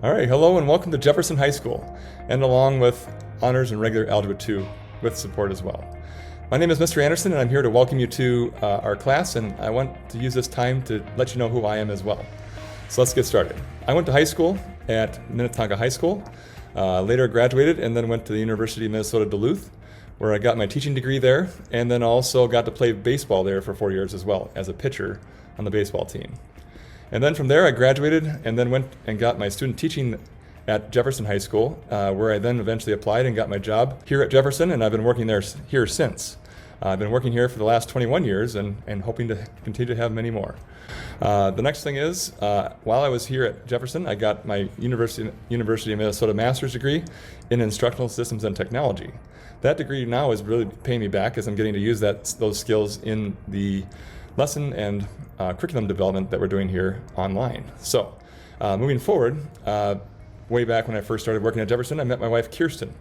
All right, hello and welcome to Jefferson High School, and along with honors and regular Algebra 2 with support as well. My name is Mr. Anderson, and I'm here to welcome you to our class, and I want to use this time to let you know who I am as well. So let's get started. I went to high school at Minnetonka High School, later graduated, and then went to the University of Minnesota Duluth, where I got my teaching degree there, and then also got to play baseball there for 4 years as well, as a pitcher on the baseball team. And then from there I graduated and then went and got my student teaching at Jefferson High School, where I then eventually applied and got my job here at Jefferson, and I've been working here since. I've been working here for the last 21 years and hoping to continue to have many more. The next thing is, while I was here at Jefferson, I got my University of Minnesota master's degree in instructional systems and technology. That degree now is really paying me back as I'm getting to use those skills in the lesson and curriculum development that we're doing here online. So moving forward, way back when I first started working at Jefferson, I met my wife Kirsten,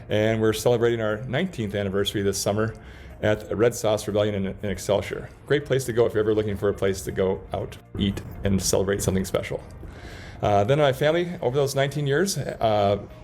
and we're celebrating our 19th anniversary this summer at Red Sauce Rebellion in Excelsior. Great place to go if you're ever looking for a place to go out, eat, and celebrate something special. Then my family, over those 19 years,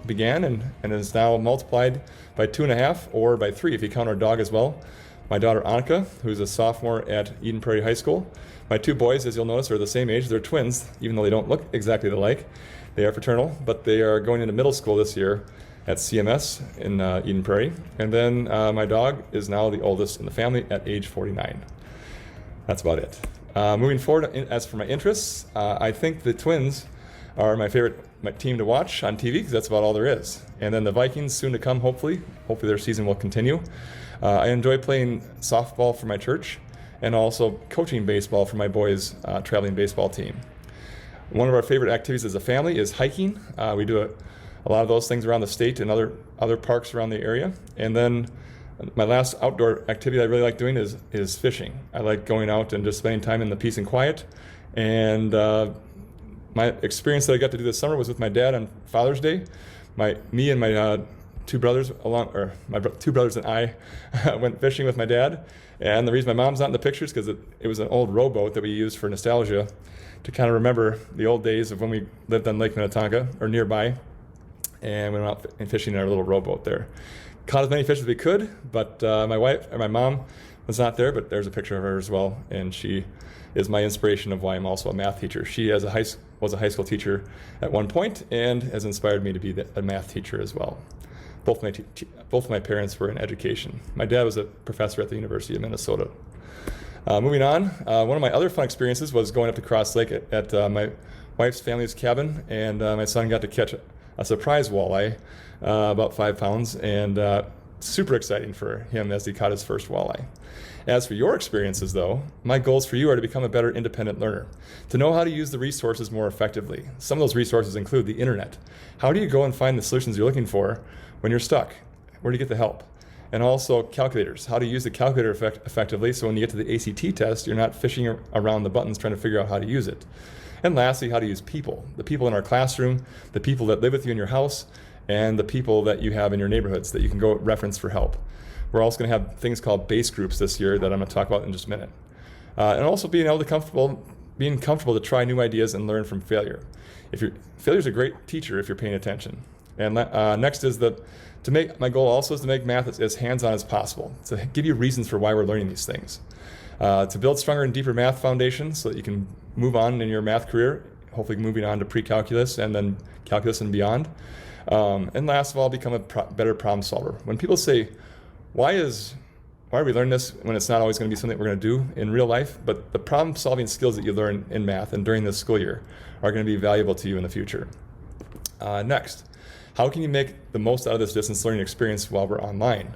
began and is now multiplied by 2.5 or by 3 if you count our dog as well. My daughter Annika, who's a sophomore at Eden Prairie High School. My two boys, as you'll notice, are the same age. They're twins, even though they don't look exactly alike. They are fraternal, but they are going into middle school this year at CMS in Eden Prairie. And then my dog is now the oldest in the family at age 49. That's about it. Moving forward, as for my interests, I think the Twins are my favorite team to watch on TV because that's about all there is. And then the Vikings soon to come, hopefully. Hopefully their season will continue. I enjoy playing softball for my church and also coaching baseball for my boys' traveling baseball team. One of our favorite activities as a family is hiking. We do a lot of those things around the state and other parks around the area. And then my last outdoor activity I really like doing is fishing. I like going out and just spending time in the peace and quiet. And my experience that I got to do this summer was with my dad on Father's Day. Me and my two brothers and I went fishing with my dad. And the reason my mom's not in the pictures is because it was an old rowboat that we used for nostalgia to kind of remember the old days of when we lived on Lake Minnetonka or nearby. And we went out fishing in our little rowboat there. Caught as many fish as we could, but my mom was not there, but there's a picture of her as well. And she is my inspiration of why I'm also a math teacher. She was a high school teacher at one point and has inspired me to be a math teacher as well. Both my parents were in education. My dad was a professor at the University of Minnesota. Moving on, one of my other fun experiences was going up to Cross Lake at my wife's family's cabin, and my son got to catch a surprise walleye, about 5 pounds, and super exciting for him as he caught his first walleye. As for your experiences, though, my goals for you are to become a better independent learner, to know how to use the resources more effectively. Some of those resources include the internet. How do you go and find the solutions you're looking for when you're stuck? Where do you get the help? And also calculators, how to use the calculator effectively so when you get to the ACT test, you're not fishing around the buttons trying to figure out how to use it. And lastly, how to use people, the people in our classroom, the people that live with you in your house, and the people that you have in your neighborhoods that you can go reference for help. We're also going to have things called base groups this year that I'm going to talk about in just a minute. And also being comfortable to try new ideas and learn from failure. Failure's a great teacher if you're paying attention. And next is my goal also is to make math as hands-on as possible, to give you reasons for why we're learning these things. To build stronger and deeper math foundations so that you can move on in your math career, hopefully moving on to pre-calculus and then calculus and beyond. And last of all, become a better problem solver. When people say, why are we learning this when it's not always going to be something we're going to do in real life, but the problem solving skills that you learn in math and during this school year are going to be valuable to you in the future. Next, how can you make the most out of this distance learning experience while we're online?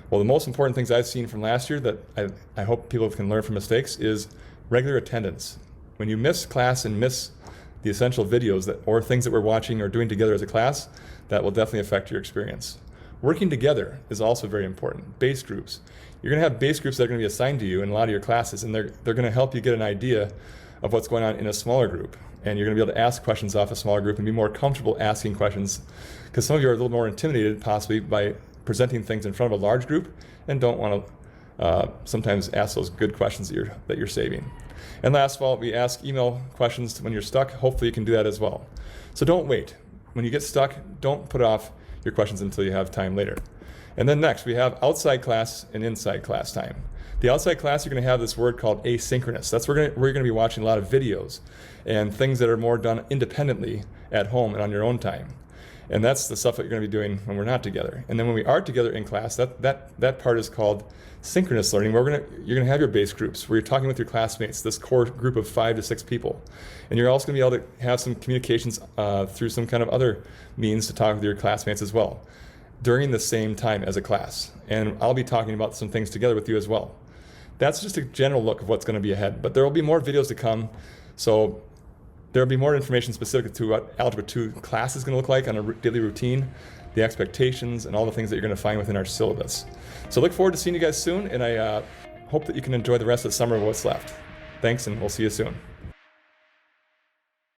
Well, the most important things I've seen from last year that I hope people can learn from mistakes is regular attendance. When you miss class and miss the essential videos or things that we're watching or doing together as a class, that will definitely affect your experience. Working together is also very important. Base groups. You're going to have base groups that are going to be assigned to you in a lot of your classes, and they're going to help you get an idea of what's going on in a smaller group. And you're going to be able to ask questions off a smaller group and be more comfortable asking questions, because some of you are a little more intimidated possibly by presenting things in front of a large group and don't want to sometimes ask those good questions that you're saving. And last of all, we ask email questions when you're stuck. Hopefully you can do that as well. So don't wait. when you get stuck, don't put off your questions until you have time later. And then next, we have outside class and inside class time. The outside class, you're going to have this word called asynchronous. That's where you're going to be watching a lot of videos and things that are more done independently at home and on your own time. And that's the stuff that you're going to be doing when we're not together. And then when we are together in class, that part is called synchronous learning, where you're going to have your base groups, where you're talking with your classmates, this core group of 5 to 6 people. And you're also going to be able to have some communications through some kind of other means to talk with your classmates as well during the same time as a class. And I'll be talking about some things together with you as well. That's just a general look of what's going to be ahead, but there will be more videos to come. So there will be more information specific to what Algebra 2 class is going to look like on a daily routine, the expectations, and all the things that you're going to find within our syllabus. So look forward to seeing you guys soon, and I hope that you can enjoy the rest of the summer of what's left. Thanks, and we'll see you soon.